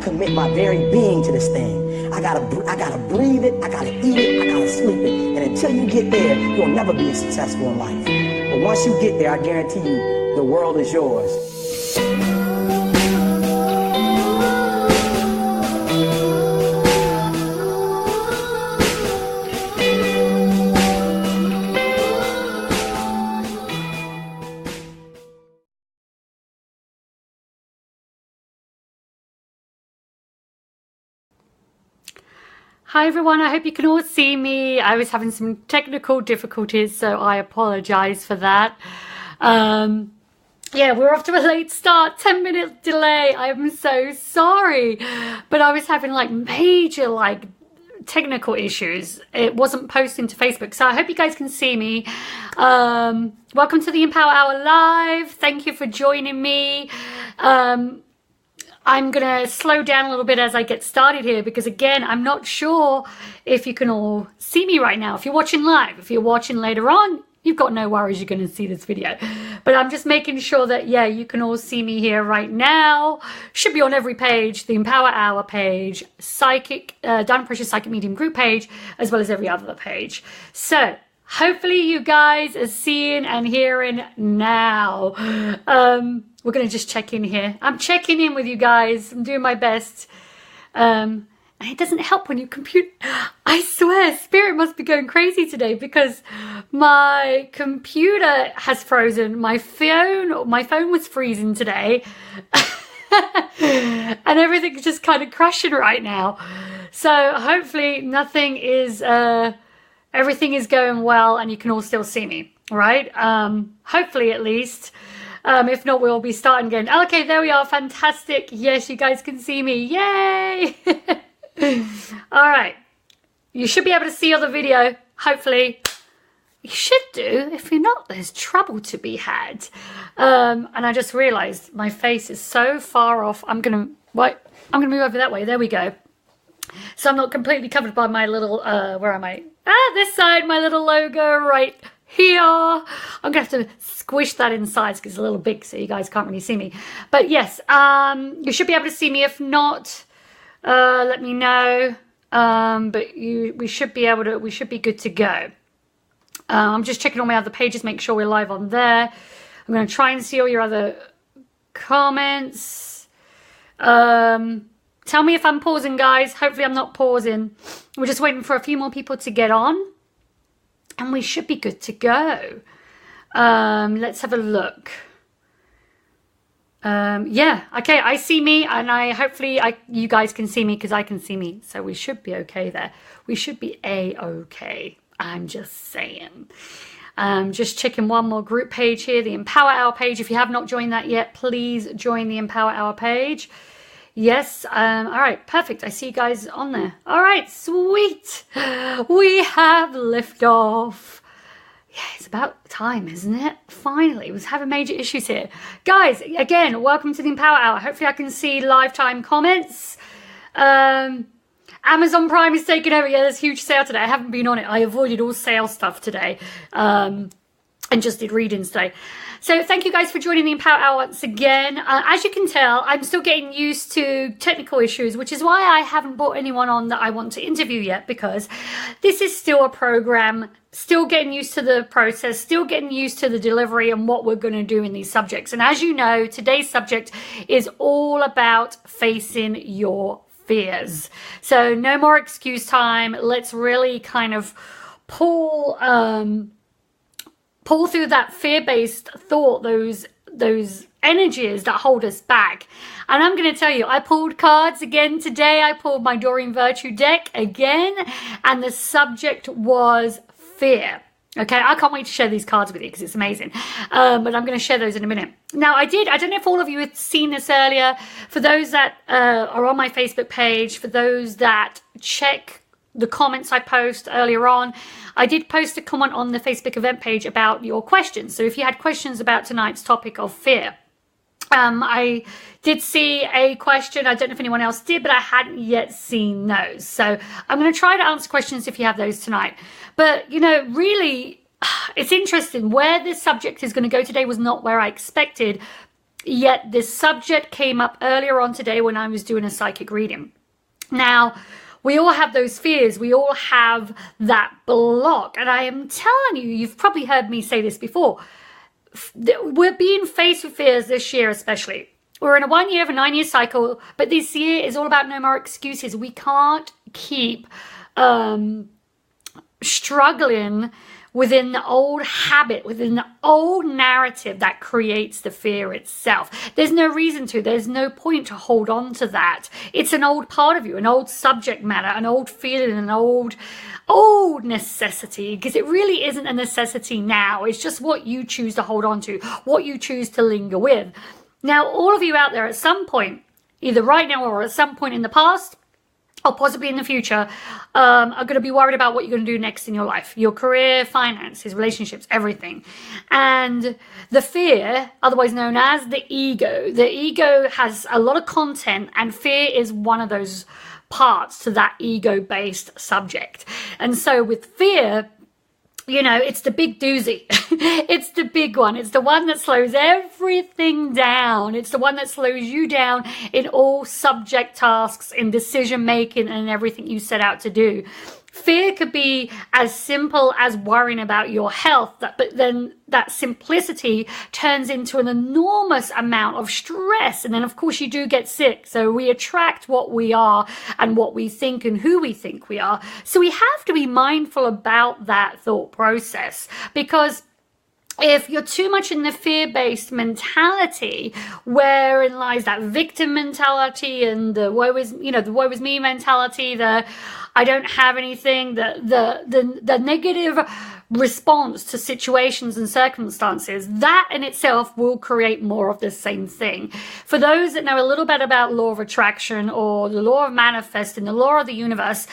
commit my very being to this thing. I gotta breathe it, I gotta eat it, I gotta sleep it. And until you get there, you'll never be successful in life. But once you get there, I guarantee you, the world is yours. Hi everyone, I hope you can all see me. I was having some technical difficulties, so I apologize for that. Yeah, we're off to a late start, 10-minute delay. I'm so sorry. But I was having major technical issues. It wasn't posting to Facebook, so I hope you guys can see me. Welcome to the Empower Hour Live. Thank you for joining me. I'm going to slow down a little bit as I get started here because, again, I'm not sure if you can all see me right now. If you're watching live, if you're watching later on, you've got no worries, you're going to see this video. But I'm just making sure that, yeah, you can all see me here right now. Should be on every page, the Empower Hour page, Diamond Precious Psychic Medium group page, as well as every other page. So hopefully you guys are seeing and hearing now. We're going to just check in here. I'm checking in with you guys. I'm doing my best. And it doesn't help when you compute. I swear, Spirit must be going crazy today because my computer has frozen. My phone was freezing today. And everything's just kind of crashing right now. So hopefully nothing is, everything is going well and you can all still see me, right? Hopefully at least. If not, we'll be starting again. Okay, there we are. Fantastic. Yes, you guys can see me. Yay! All right. You should be able to see on the video, hopefully. You should do. If you're not, there's trouble to be had. And I just realized my face is so far off. I'm going to move over that way. There we go. So I'm not completely covered by my little, where am I? This side, my little logo right here. I'm gonna have to squish that inside because it's a little big so you guys can't really see me, but yes, you should be able to see me. If not, let me know. But we should be good to go. I'm just checking all my other pages, make sure we're live on there. I'm going to try and see all your other comments. Tell me if I'm pausing, guys. Hopefully I'm not pausing. We're just waiting for a few more people to get on and we should be good to go. Let's have a look. Yeah, okay, I see me, and hopefully you guys can see me because I can see me, so we should be okay there. We should be a-okay. I'm just saying. Just checking one more group page here, the Empower Hour page. If you have not joined that yet, please join the Empower Hour page. Yes, all right, perfect. I see you guys on there. All right, sweet. We have liftoff. Yeah, it's about time, isn't it? Finally, we was having major issues here. Guys, again, welcome to the Empower Hour. Hopefully I can see lifetime comments. Amazon Prime is taking over. Yeah, there's a huge sale today. I haven't been on it. I avoided all sale stuff today and just did readings today. So thank you guys for joining the Empower Hour once again. As you can tell, I'm still getting used to technical issues, which is why I haven't brought anyone on that I want to interview yet, because this is still a program, still getting used to the process, still getting used to the delivery and what we're going to do in these subjects. And as you know, today's subject is all about facing your fears. So no more excuse time. Let's really kind of pull through that fear-based thought, those energies that hold us back. And I'm going to tell you, I pulled cards again today. I pulled my Doreen Virtue deck again, and the subject was fear. Okay, I can't wait to share these cards with you because it's amazing. But I'm going to share those in a minute. Now, I don't know if all of you had seen this earlier. For those that are on my Facebook page, for those that check the comments I post earlier on, I did post a comment on the Facebook event page about your questions. So if you had questions about tonight's topic of fear, I did see a question. I don't know if anyone else did, but I hadn't yet seen those. So I'm going to try to answer questions if you have those tonight. But, you know, really, it's interesting. Where this subject is going to go today was not where I expected. Yet this subject came up earlier on today when I was doing a psychic reading. Now, we all have those fears. We all have that block. And I am telling you, you've probably heard me say this before. We're being faced with fears this year, especially. We're in a 1 year of a 9 year cycle, but this year is all about no more excuses. We can't keep struggling within the old habit, within the old narrative that creates the fear itself. There's no reason to, there's no point to hold on to that. It's an old part of you, an old subject matter, an old feeling, an old necessity, because it really isn't a necessity now. It's just what you choose to hold on to, what you choose to linger with. Now, all of you out there at some point, either right now or at some point in the past, or possibly in the future, are going to be worried about what you're going to do next in your life. Your career, finances, relationships, everything. And the fear, otherwise known as the ego has a lot of content, and fear is one of those parts to that ego-based subject. And so with fear, you know, it's the big doozy. It's the big one. It's the one that slows everything down. It's the one that slows you down in all subject tasks, in decision making, and everything you set out to do. Fear could be as simple as worrying about your health, but then that simplicity turns into an enormous amount of stress. And then, of course, you do get sick. So we attract what we are and what we think and who we think we are. So we have to be mindful about that thought process, because if you're too much in the fear-based mentality, wherein lies that victim mentality and the woe is me mentality, the I don't have anything, the negative response to situations and circumstances, that in itself will create more of the same thing. For those that know a little bit about law of attraction or the law of manifesting, the law of the universe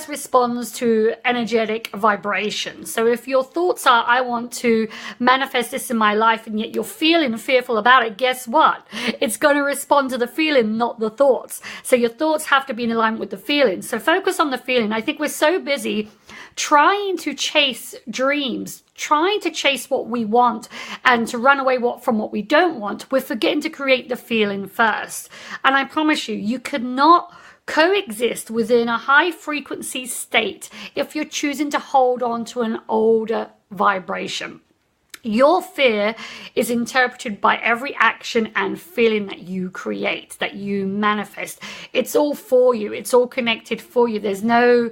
responds to energetic vibration. So if your thoughts are, I want to manifest this in my life, and yet you're feeling fearful about it, guess what? It's going to respond to the feeling, not the thoughts. So your thoughts have to be in alignment with the feeling. So focus on the feeling. I think we're so busy trying to chase dreams, trying to chase what we want and to run away from what we don't want. We're forgetting to create the feeling first. And I promise you, you could not coexist within a high frequency state if you're choosing to hold on to an older vibration. Your fear is interpreted by every action and feeling that you create, that you manifest. It's all for you. It's all connected for you. There's no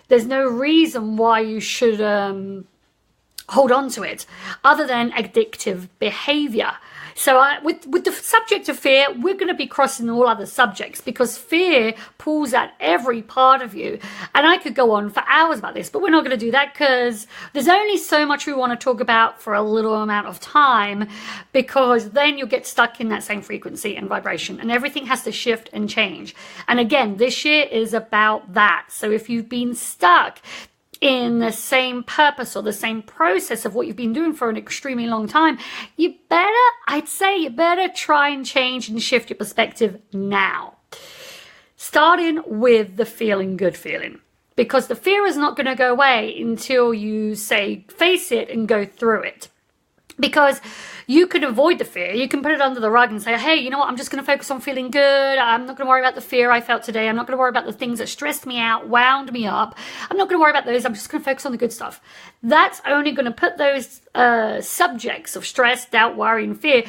reason why you should hold on to it other than addictive behavior. So with the subject of fear, we're going to be crossing all other subjects, because fear pulls at every part of you. And I could go on for hours about this, but we're not going to do that, because there's only so much we want to talk about for a little amount of time, because then you'll get stuck in that same frequency and vibration, and everything has to shift and change. And again, this year is about that. So if you've been stuck in the same purpose or the same process of what you've been doing for an extremely long time, I'd say you better try and change and shift your perspective now. Starting with the feeling good feeling, because the fear is not going to go away until you face it and go through it. Because you can avoid the fear. You can put it under the rug and say, hey, you know what? I'm just going to focus on feeling good. I'm not going to worry about the fear I felt today. I'm not going to worry about the things that stressed me out, wound me up. I'm not going to worry about those. I'm just going to focus on the good stuff. That's only going to put those subjects of stress, doubt, worry, and fear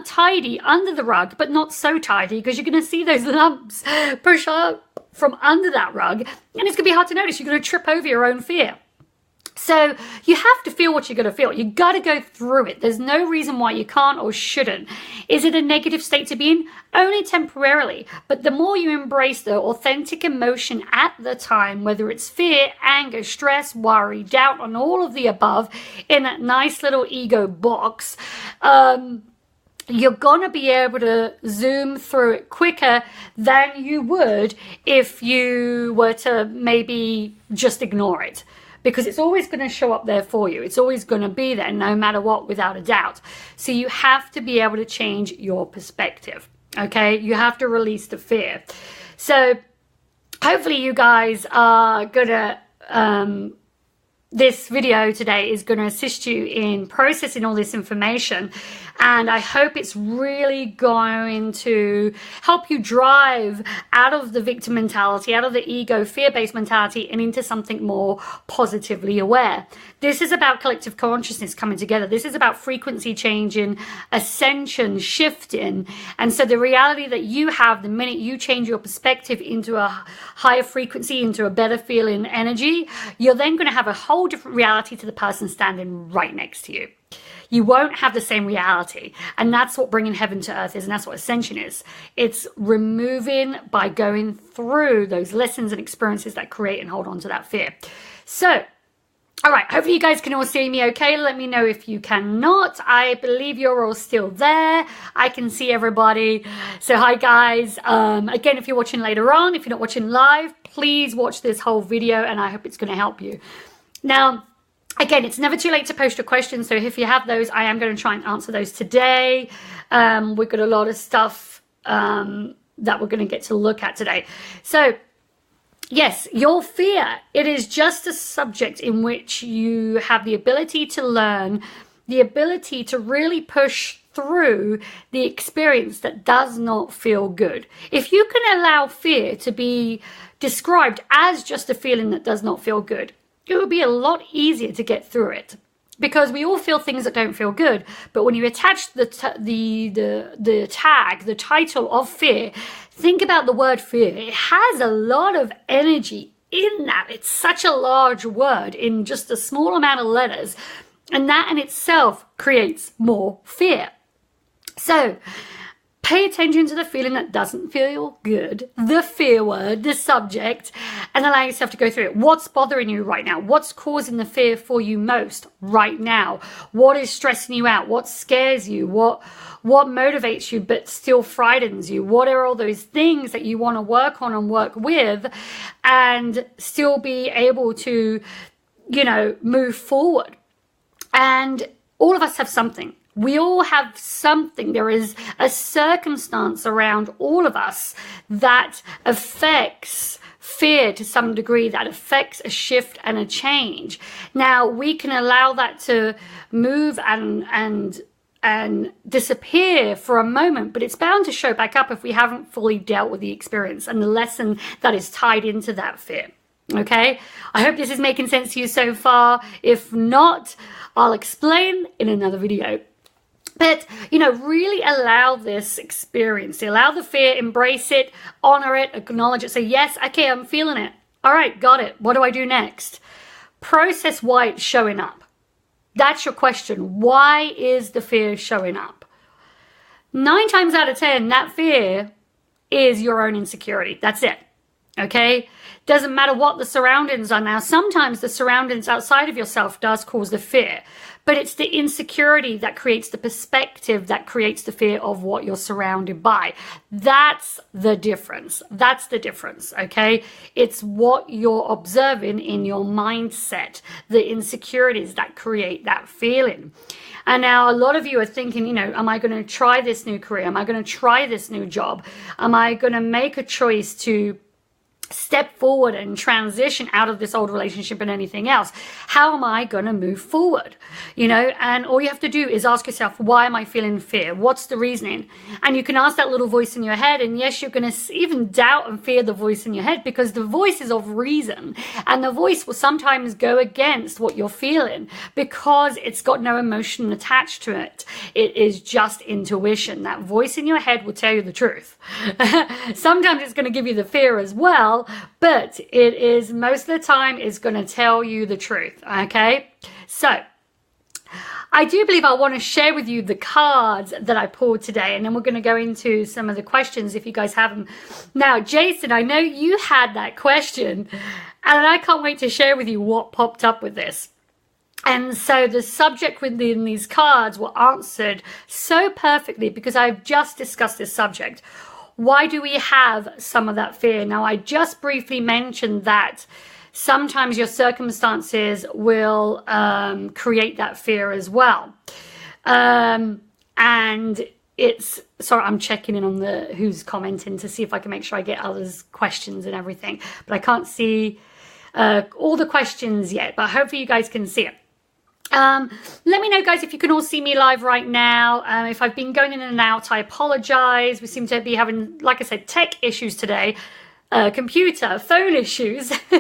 tidy under the rug, but not so tidy, because you're going to see those lumps push up from under that rug, and it's going to be hard to notice. You're going to trip over your own fear. So you have to feel what you're going to feel. You got to go through it. There's no reason why you can't or shouldn't. Is it a negative state to be in? Only temporarily. But the more you embrace the authentic emotion at the time, whether it's fear, anger, stress, worry, doubt, and all of the above in that nice little ego box, you're going to be able to zoom through it quicker than you would if you were to maybe just ignore it. Because it's always going to show up there for you. It's always going to be there no matter what, without a doubt. So you have to be able to change your perspective, okay? You have to release the fear. So hopefully you guys are going to this video today is going to assist you in processing all this information, and I hope it's really going to help you drive out of the victim mentality, out of the ego fear-based mentality, and into something more positively aware. This is about collective consciousness coming together. This is about frequency changing, ascension, shifting. And so the reality that you have the minute you change your perspective into a higher frequency, into a better feeling energy, you're then going to have a whole different reality to the person standing right next to you. You won't have the same reality. And that's what bringing heaven to earth is. And that's what ascension is. It's removing by going through those lessons and experiences that create and hold on to that fear. So, all right, hopefully you guys can all see me okay. Let me know if you cannot. I believe you're all still there. I can see everybody. So hi guys. Again, if you're watching later on, if you're not watching live, please watch this whole video and I hope it's going to help you. Now, again, it's never too late to post your questions. So if you have those, I am going to try and answer those today. We've got a lot of stuff that we're going to get to look at today. So yes, your fear, it is just a subject in which you have the ability to learn, the ability to really push through the experience that does not feel good. If you can allow fear to be described as just a feeling that does not feel good, it would be a lot easier to get through it. Because we all feel things that don't feel good, but when you attach the tag, the title of fear, think about the word fear. It has a lot of energy in that. It's such a large word in just a small amount of letters, and that in itself creates more fear. So pay attention to the feeling that doesn't feel good, the fear word, the subject, and allow yourself to go through it. What's bothering you right now? What's causing the fear for you most right now? What is stressing you out? What scares you? What motivates you but still frightens you? What are all those things that you want to work on and work with and still be able to, move forward? And all of us have something. We all have something. There is a circumstance around all of us that affects fear to some degree, that affects a shift and a change. Now, we can allow that to move and disappear for a moment, but it's bound to show back up if we haven't fully dealt with the experience and the lesson that is tied into that fear. Okay? I hope this is making sense to you so far. If not, I'll explain in another video. But, really allow this experience. Allow the fear, embrace it, honor it, acknowledge it. Say, yes, okay, I'm feeling it. All right, got it. What do I do next? Process why it's showing up. That's your question. Why is the fear showing up? 9 times out of 10, that fear is your own insecurity. That's it. Okay? Doesn't matter what the surroundings are now. Sometimes the surroundings outside of yourself does cause the fear. But it's the insecurity that creates the perspective that creates the fear of what you're surrounded by. That's the difference. That's the difference, okay? It's what you're observing in your mindset, the insecurities that create that feeling. And now a lot of you are thinking, am I going to try this new career? Am I going to try this new job? Am I going to make a choice to step forward and transition out of this old relationship and anything else? How am I going to move forward? And all you have to do is ask yourself, why am I feeling fear? What's the reasoning? And you can ask that little voice in your head. And yes, you're going to even doubt and fear the voice in your head because the voice is of reason. And the voice will sometimes go against what you're feeling because it's got no emotion attached to it. It is just intuition. That voice in your head will tell you the truth. Sometimes it's going to give you the fear as well, but it is most of the time is going to tell you the truth. Okay, so I do believe I want to share with you the cards that I pulled today, and then we're going to go into some of the questions if you guys have them. Now, Jason, I know you had that question, and I can't wait to share with you what popped up with this. And so the subject within these cards were answered so perfectly because I've just discussed this subject. Why do we have some of that fear? Now, I just briefly mentioned that sometimes your circumstances will create that fear as well. And it's, sorry, I'm checking in on who's commenting to see if I can make sure I get others' questions and everything. But I can't see. all the questions yet, but hopefully you guys can see it. Let me know, guys, if you can all see me live right now. If I've been going in and out, I apologize. We seem to be having, like I said, tech issues today. Computer, phone issues. We're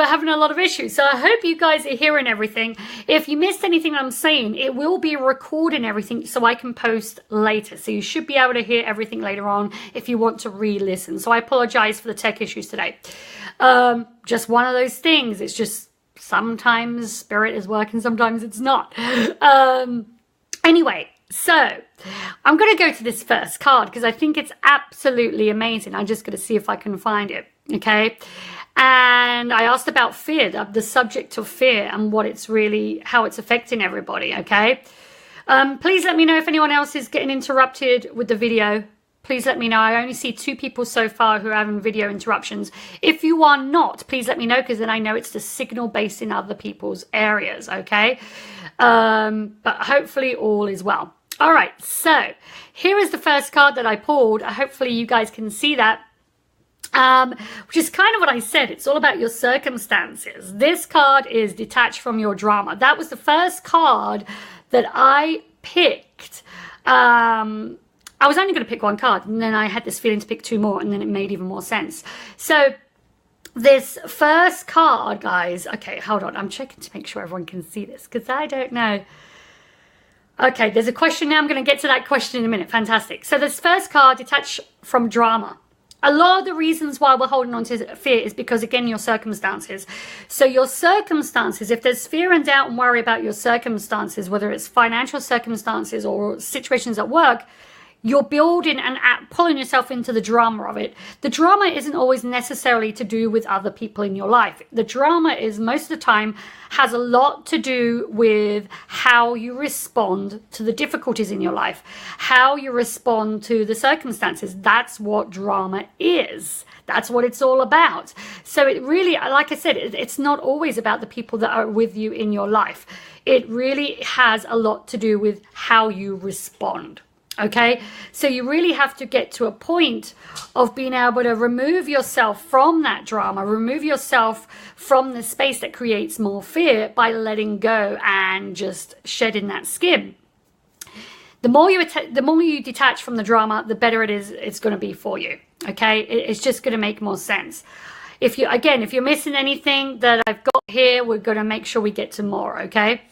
having a lot of issues. So I hope you guys are hearing everything. If you missed anything I'm saying, it will be recording everything so I can post later. So you should be able to hear everything later on if you want to re-listen. So I apologize for the tech issues today. Just one of those things. It's just sometimes Spirit is working, sometimes it's not. Anyway, so I'm going to go to this first card because I think it's absolutely amazing. I'm just going to see if I can find it, okay? And I asked about fear, the subject of fear and what it's really, how it's affecting everybody, okay? Please let me know if anyone else is getting interrupted with the video. Please let me know. I only see 2 people so far who are having video interruptions. If you are not, please let me know because then I know it's the signal based in other people's areas, okay? But hopefully all is well. All right, so here is the first card that I pulled. Hopefully you guys can see that, which is kind of what I said. It's all about your circumstances. This card is detached from your drama. That was the first card that I picked. I was only going to pick one card, and then I had this feeling to pick 2 more, and then it made even more sense. So this first card, guys, okay, hold on. I'm checking to make sure everyone can see this because I don't know. Okay, there's a question now. I'm going to get to that question in a minute. Fantastic. So this first card, detached from drama. A lot of the reasons why we're holding on to fear is because, again, your circumstances. So your circumstances, if there's fear and doubt and worry about your circumstances, whether it's financial circumstances or situations at work, you're building and pulling yourself into the drama of it. The drama isn't always necessarily to do with other people in your life. The drama is most of the time has a lot to do with how you respond to the difficulties in your life, how you respond to the circumstances. That's what drama is. That's what it's all about. So it really, like I said, it's not always about the people that are with you in your life. It really has a lot to do with how you respond. Okay, so you really have to get to a point of being able to remove yourself from that drama, remove yourself from the space that creates more fear by letting go and just shedding that skin. The more you detach from the drama, the better it's going to be for you. Okay, it's just going to make more sense. If you're missing anything that I've got here, we're going to make sure we get to more. Okay,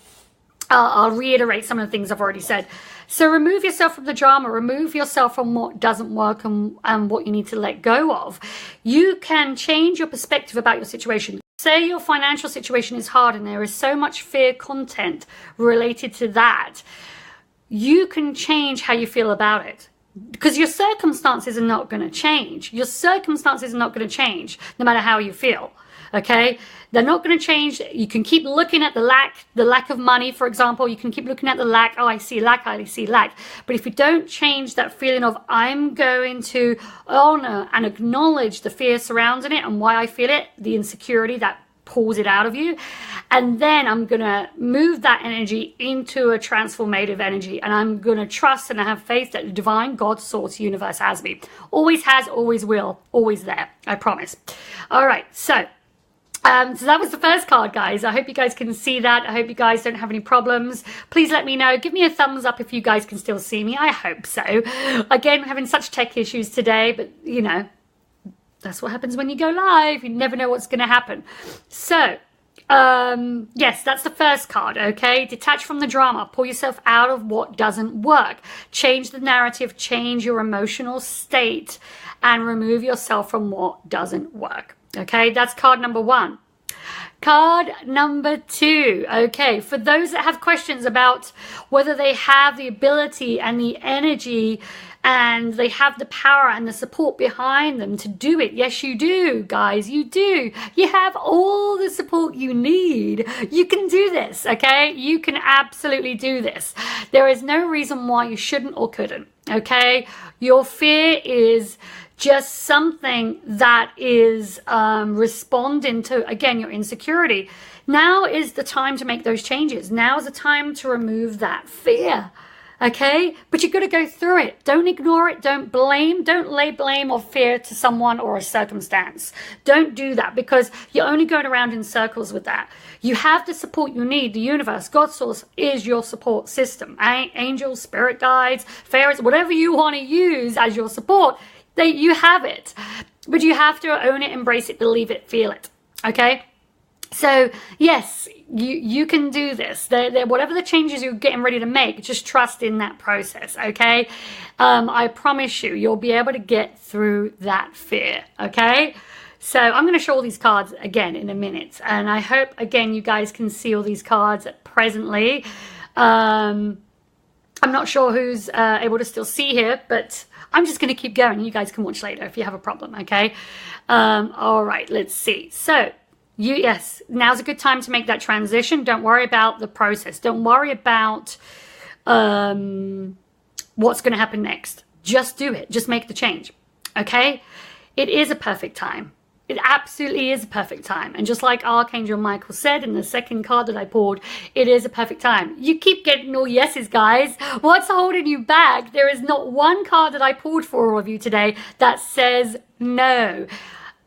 I'll reiterate some of the things I've already said. So remove yourself from the drama, remove yourself from what doesn't work and what you need to let go of. You can change your perspective about your situation. Say your financial situation is hard and there is so much fear content related to that. You can change how you feel about it. Because your circumstances are not going to change. Your circumstances are not going to change no matter how you feel. Okay, they're not going to change. You can keep looking at the lack of money, for example. You can keep looking at the lack. Oh, I see lack, I see lack. But if you don't change that feeling of I'm going to honor and acknowledge the fear surrounding it and why I feel it, the insecurity that pulls it out of you, and then I'm going to move that energy into a transformative energy, and I'm going to trust and have faith that the divine God, source, universe has me. Always has, always will, always there. I promise. All right, so that was the first card, guys. I hope you guys can see that. I hope you guys don't have any problems. Please let me know. Give me a thumbs up if you guys can still see me. I hope so. Again, we're having such tech issues today, but you know, that's what happens when you go live. You never know what's going to happen. So, yes, that's the first card, okay? Detach from the drama. Pull yourself out of what doesn't work. Change the narrative. Change your emotional state and remove yourself from what doesn't work. Okay, that's card number 1. Card number 2. Okay, for those that have questions about whether they have the ability and the energy and they have the power and the support behind them to do it. Yes, you do, guys. You do. You have all the support you need. You can do this, okay? You can absolutely do this. There is no reason why you shouldn't or couldn't, okay? Your fear is just something that is responding to, again, your insecurity. Now is the time to make those changes. Now is the time to remove that fear. Okay, but you've got to go through it. Don't ignore it. Don't blame. Don't lay blame or fear to someone or a circumstance. Don't do that, because you're only going around in circles with that. You have the support you need. The universe, God source, is your support system. Angels, spirit guides, fairies, whatever you want to use as your support, you have it. But you have to own it, embrace it, believe it, feel it. Okay? So yes, you can do this. Whatever the changes you're getting ready to make, just trust in that process, okay? I promise you'll be able to get through that fear, okay? So I'm going to show all these cards again in a minute. And I hope, again, you guys can see all these cards presently. I'm not sure who's able to still see here, but I'm just going to keep going. You guys can watch later if you have a problem, okay? All right, let's see. So, yes, now's a good time to make that transition. Don't worry about the process. Don't worry about what's going to happen next. Just do it. Just make the change, okay? It is a perfect time. It absolutely is a perfect time. And just like Archangel Michael said in the second card that I pulled, it is a perfect time. You keep getting all yeses, guys. What's holding you back? There is not one card that I pulled for all of you today that says no.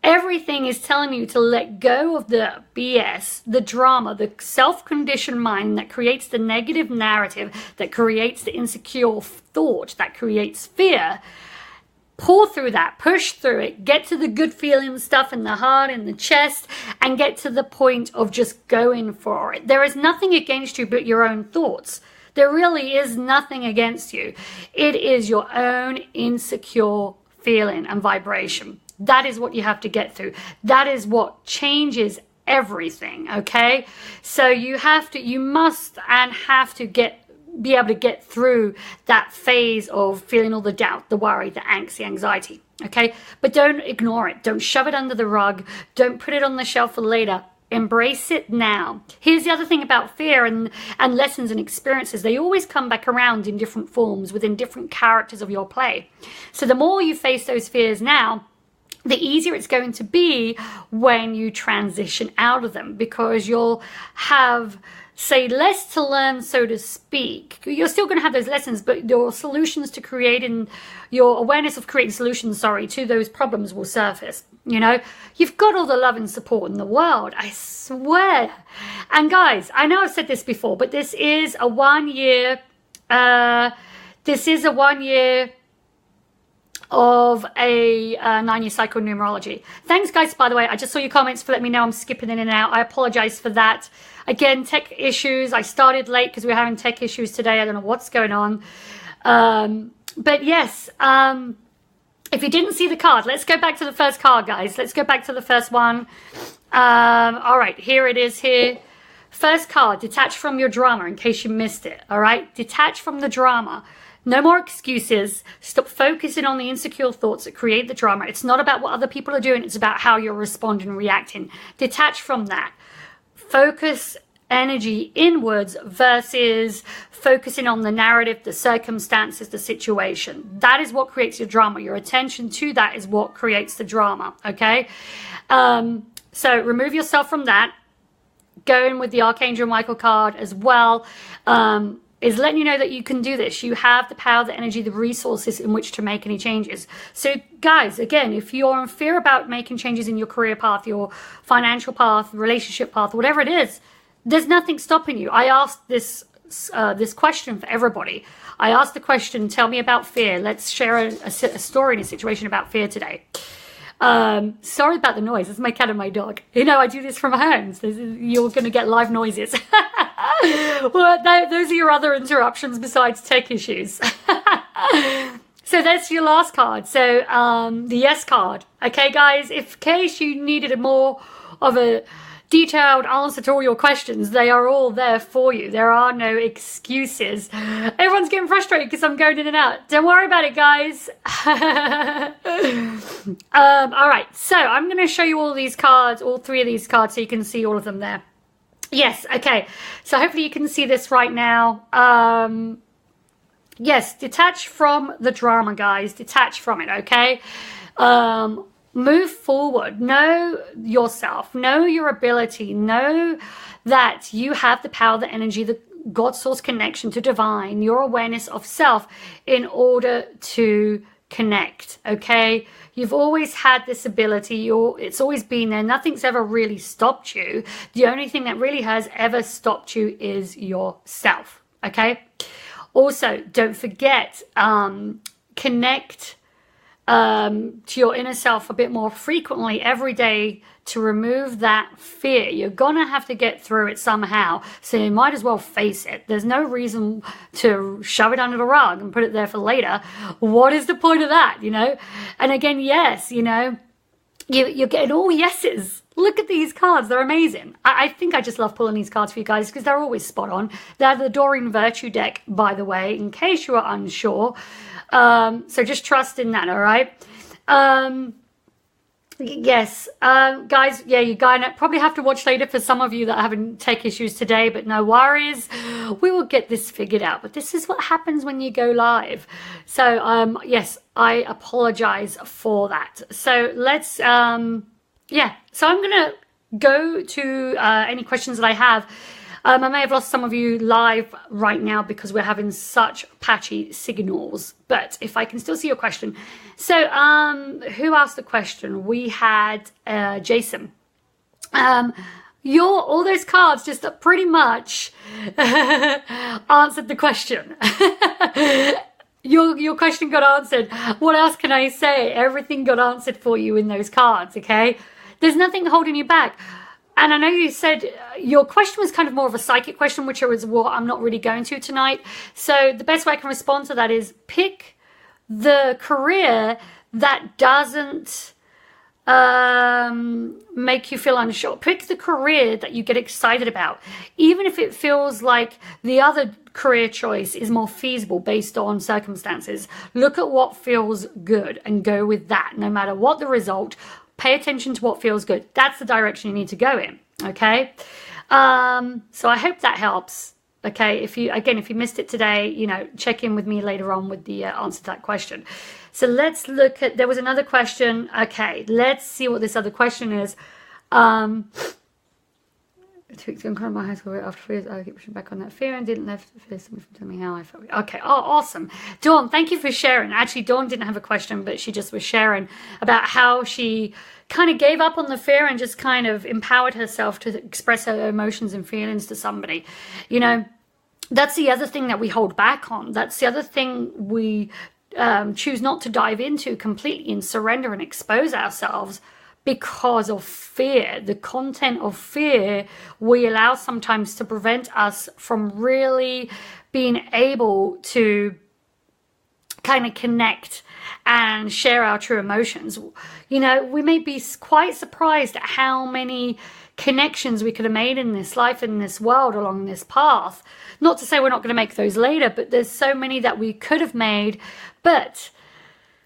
Everything is telling you to let go of the BS, the drama, the self-conditioned mind that creates the negative narrative, that creates the insecure thought, that creates fear. Pull through that, push through it, get to the good feeling stuff in the heart, in the chest, and get to the point of just going for it. There is nothing against you but your own thoughts. There really is nothing against you. It is your own insecure feeling and vibration. That is what you have to get through. That is what changes everything, okay? So you must be able to get through that phase of feeling all the doubt, the worry, the angst, the anxiety, okay? But don't ignore it. Don't shove it under the rug. Don't put it on the shelf for later. Embrace it now. Here's the other thing about fear and lessons and experiences. They always come back around in different forms within different characters of your play. So the more you face those fears now, the easier it's going to be when you transition out of them, because you'll have, say, less to learn, so to speak. You're still going to have those lessons, but your solutions to creating, your awareness of creating solutions, to those problems will surface. You know, you've got all the love and support in the world, I swear. And guys, I know I've said this before, but this is a 1 year, of a 9-year cycle numerology. Thanks, guys, by the way. I just saw your comments for letting me know I'm skipping in and out. I apologize for that. Again, tech issues. I started late because we were having tech issues today. I don't know what's going on. But yes, if you didn't see the card, let's go back to the first card, guys. Let's go back to the first one. All right, here it is here. First card, detach from your drama, in case you missed it. All right, detach from the drama. No more excuses. Stop focusing on the insecure thoughts that create the drama. It's not about what other people are doing. It's about how you're responding and reacting. Detach from that. Focus energy inwards versus focusing on the narrative, the circumstances, the situation. That is what creates your drama. Your attention to that is what creates the drama, okay? So remove yourself from that. Go in with the Archangel Michael card as well. Is letting you know that you can do this. You have the power, the energy, the resources in which to make any changes. So guys, again, if you're in fear about making changes in your career path, your financial path, relationship path, whatever it is, there's nothing stopping you. I asked this question for everybody. I asked the question, tell me about fear. Let's share a story and a situation about fear today. Sorry about the noise. It's my cat and my dog. You know, I do this from home. So you're going to get live noises. Well, those are your other interruptions besides tech issues. So that's your last card. So the yes card. Okay, guys, if in case you needed a more of a detailed answer to all your questions, they are all there for you. There are no excuses. Everyone's getting frustrated because I'm going in and out. Don't worry about it, guys. All right, so I'm going to show you all these cards, all 3 of these cards, so you can see all of them there. Yes, okay. So hopefully you can see this right now. Yes, detach from the drama, guys. Detach from it, okay? Move forward. Know yourself. Know your ability. Know that you have the power, the energy, God source connection to divine, your awareness of self in order to connect. Okay, you've always had this ability. It's always been there. Nothing's ever really stopped you. The only thing that really has ever stopped you is yourself. Okay, also don't forget, connect to your inner self a bit more frequently every day to remove that fear. You're gonna have to get through it somehow, so you might as well face it. There's no reason to shove it under the rug and put it there for later. What is the point of that, you know? And again, yes, you know, you're getting all yeses. Look at these cards. They're amazing. I think I just love pulling these cards for you guys because they're always spot on. They're the Doreen Virtue deck, by the way, in case you are unsure. So just trust in that, all right? Yes, guys, yeah, you're going to probably have to watch later for some of you that haven't tech issues today, but no worries. We will get this figured out. But this is what happens when you go live. So, yes, I apologize for that. So let's, yeah, so I'm going to go to any questions that I have. I may have lost some of you live right now because we're having such patchy signals, but if I can still see your question. So, who asked the question? We had Jason. All those cards just pretty much answered the question. Your question got answered. What else can I say? Everything got answered for you in those cards, okay? There's nothing holding you back. And I know you said your question was kind of more of a psychic question, which is what I'm not really going to tonight. So the best way I can respond to that is pick the career that doesn't make you feel unsure. Pick the career that you get excited about. Even if it feels like the other career choice is more feasible based on circumstances, look at what feels good and go with that. No matter what the result, pay attention to what feels good. That's the direction you need to go in, okay? So I hope that helps, okay? If you missed it today, you know, check in with me later on with the answer to that question. So let's look at, there was another question. Okay, let's see what this other question is. To encourage my high school after 3 years, I keep pushing back on that fear and didn't let fear somebody from telling me how I felt. Okay, oh, awesome. Dawn, thank you for sharing. Actually, Dawn didn't have a question, but she just was sharing about how she kind of gave up on the fear and just kind of empowered herself to express her emotions and feelings to somebody. You know, that's the other thing that we hold back on. That's the other thing we choose not to dive into completely and surrender and expose ourselves because of fear. The content of fear we allow sometimes to prevent us from really being able to kind of connect and share our true emotions. You know, we may be quite surprised at how many connections we could have made in this life, in this world, along this path. Not to say we're not going to make those later, but there's so many that we could have made. But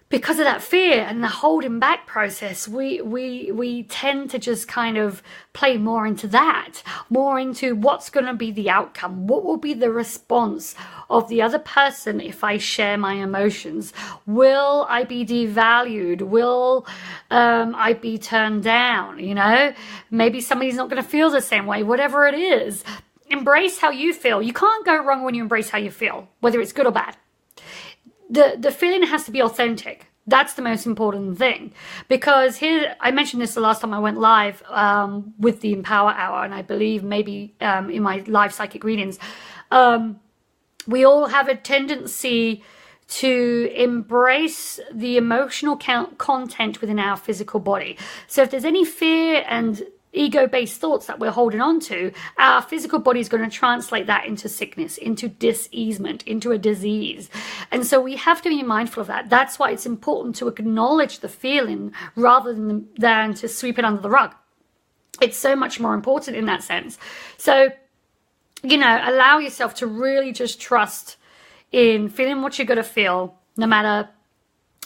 because of that fear and the holding back process, we tend to just kind of play more into that, more into what's going to be the outcome. What will be the response of the other person if I share my emotions? Will I be devalued? Will I be turned down? You know, maybe somebody's not going to feel the same way, whatever it is. Embrace how you feel. You can't go wrong when you embrace how you feel, whether it's good or bad. The feeling has to be authentic. That's the most important thing, because here, I mentioned this the last time I went live with the Empower Hour, and I believe maybe in my live psychic readings, we all have a tendency to embrace the emotional content within our physical body. So if there's any fear and ego-based thoughts that we're holding on to, our physical body is going to translate that into sickness, into diseasement, into a disease. And so we have to be mindful of that. That's why it's important to acknowledge the feeling rather than to sweep it under the rug. It's so much more important in that sense. So, you know, allow yourself to really just trust in feeling what you're going to feel, no matter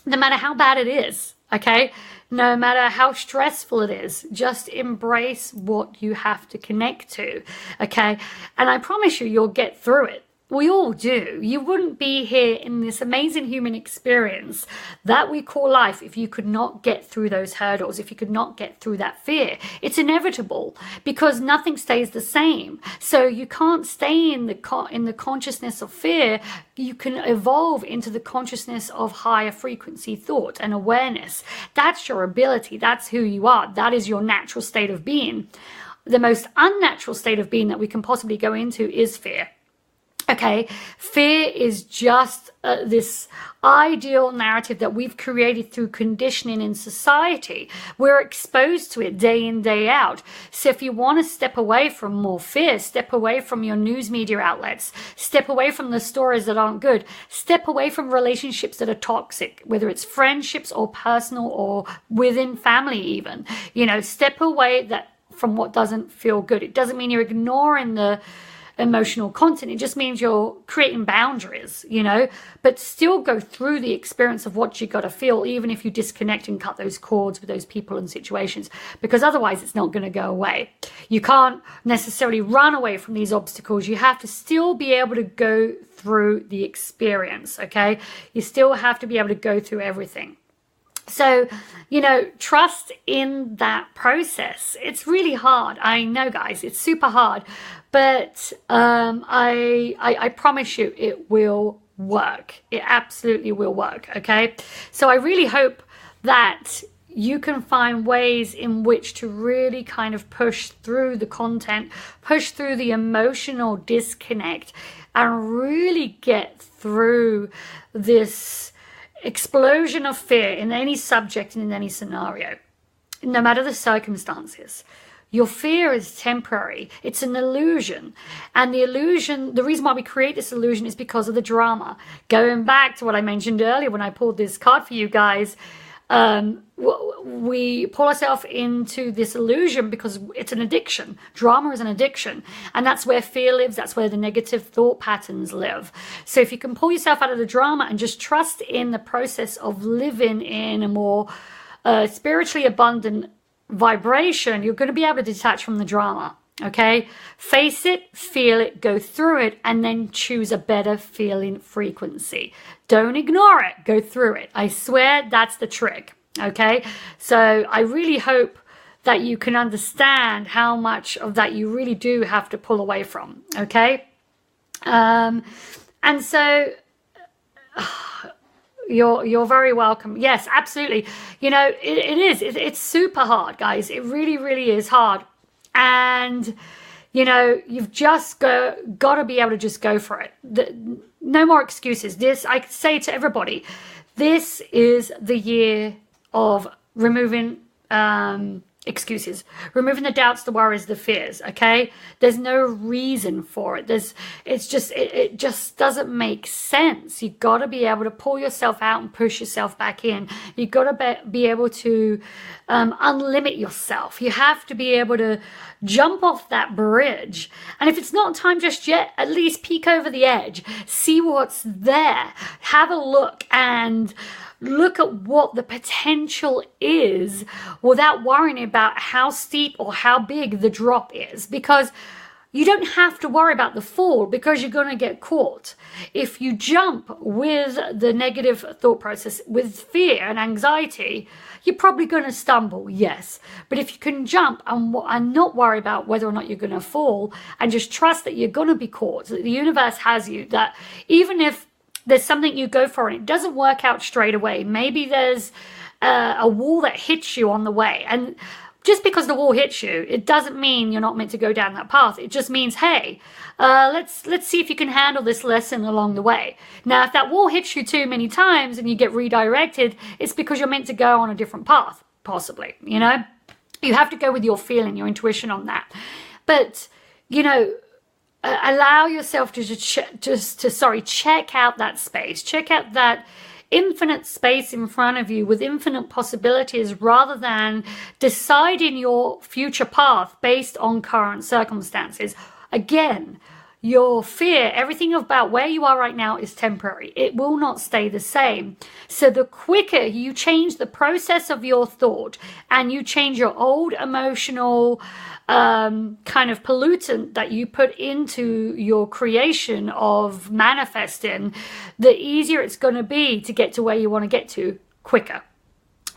how bad it is, okay? No matter how stressful it is, just embrace what you have to connect to, okay? And I promise you, you'll get through it. We all do. You wouldn't be here in this amazing human experience that we call life if you could not get through those hurdles, if you could not get through that fear. It's inevitable because nothing stays the same. So you can't stay in the consciousness of fear. You can evolve into the consciousness of higher frequency thought and awareness. That's your ability. That's who you are. That is your natural state of being. The most unnatural state of being that we can possibly go into is fear. Okay, fear is just this ideal narrative that we've created through conditioning in society. We're exposed to it day in, day out. So if you want to step away from more fear, step away from your news media outlets, step away from the stories that aren't good, step away from relationships that are toxic, whether it's friendships or personal or within family even. Step away from what doesn't feel good. It doesn't mean you're ignoring the emotional content. It just means you're creating boundaries, but still go through the experience of what you got to feel, even if you disconnect and cut those cords with those people and situations, because otherwise it's not going to go away. You can't necessarily run away from these obstacles. You have to still be able to go through the experience, okay? You still have to be able to go through everything. So, trust in that process. It's really hard. I know, guys, it's super hard, but I promise you it will work. It absolutely will work, okay? So I really hope that you can find ways in which to really kind of push through the content, push through the emotional disconnect, and really get through this explosion of fear in any subject and in any scenario, no matter the circumstances. Your fear is temporary. It's an illusion. And the reason why we create this illusion is because of the drama. Going back to what I mentioned earlier when I pulled this card for you guys, we pull ourselves into this illusion because it's an addiction. Drama is an addiction. And that's where fear lives. That's where the negative thought patterns live. So if you can pull yourself out of the drama and just trust in the process of living in a more spiritually abundant vibration, you're going to be able to detach from the drama. Okay, face it, feel it, go through it, and then choose a better feeling frequency. Don't ignore it, go through it. I swear that's the trick. Okay, so I really hope that you can understand how much of that you really do have to pull away from. Okay, and so you're very welcome. Yes, absolutely. It's super hard, guys. It really, really is hard. And, you've just got to be able to just go for it. No more excuses. I say to everybody, this is the year of removing excuses, removing the doubts, the worries, the fears. Okay, there's no reason for it. It just doesn't make sense. You got to be able to pull yourself out and push yourself back in. You got to be able to unlimit yourself. You have to be able to jump off that bridge. And if it's not time just yet, at least peek over the edge, see what's there, have a look and look at what the potential is without worrying about how steep or how big the drop is, because you don't have to worry about the fall because you're going to get caught. If you jump with the negative thought process, with fear and anxiety, you're probably going to stumble, yes. But if you can jump and not worry about whether or not you're going to fall and just trust that you're going to be caught, that the universe has you, that even if there's something you go for and it doesn't work out straight away, maybe there's a wall that hits you on the way. And just because the wall hits you, it doesn't mean you're not meant to go down that path. It just means, hey, let's see if you can handle this lesson along the way. Now, if that wall hits you too many times and you get redirected, it's because you're meant to go on a different path, possibly, You have to go with your feeling, your intuition on that. But, allow yourself to check out that space, check out that infinite space in front of you with infinite possibilities, rather than deciding your future path based on current circumstances. Again, your fear, everything about where you are right now is temporary. It will not stay the same. So the quicker you change the process of your thought and you change your old emotional kind of pollutant that you put into your creation of manifesting, the easier it's going to be to get to where you want to get to quicker.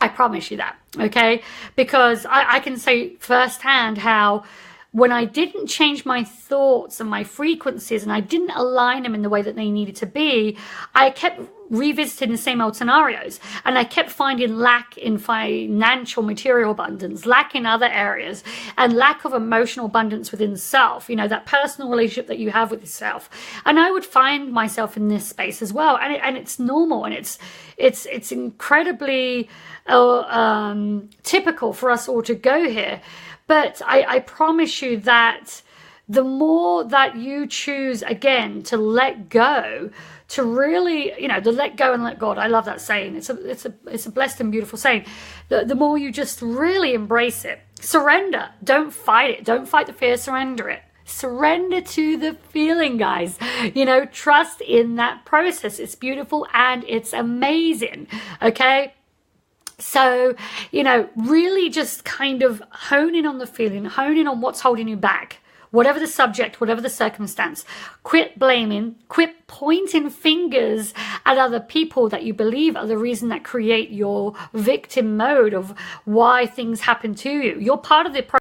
I promise you that, okay? Because I can say firsthand how when I didn't change my thoughts and my frequencies and I didn't align them in the way that they needed to be, I kept revisiting the same old scenarios, and I kept finding lack in financial material abundance, lack in other areas, and lack of emotional abundance within self, you know, that personal relationship that you have with yourself. And I would find myself in this space as well, and it's normal, and it's incredibly typical for us all to go here. But I promise you that the more that you choose, again, to let go, to really, you know, to let go and let God. I love that saying. It's a blessed and beautiful saying. The more you just really embrace it, surrender. Don't fight it. Don't fight the fear. Surrender it. Surrender to the feeling, guys. You know, trust in that process. It's beautiful and it's amazing. Okay. So, you know, really just kind of hone in on the feeling, hone in on what's holding you back, whatever the subject, whatever the circumstance. Quit blaming, quit pointing fingers at other people that you believe are the reason that create your victim mode of why things happen to you. You're part of the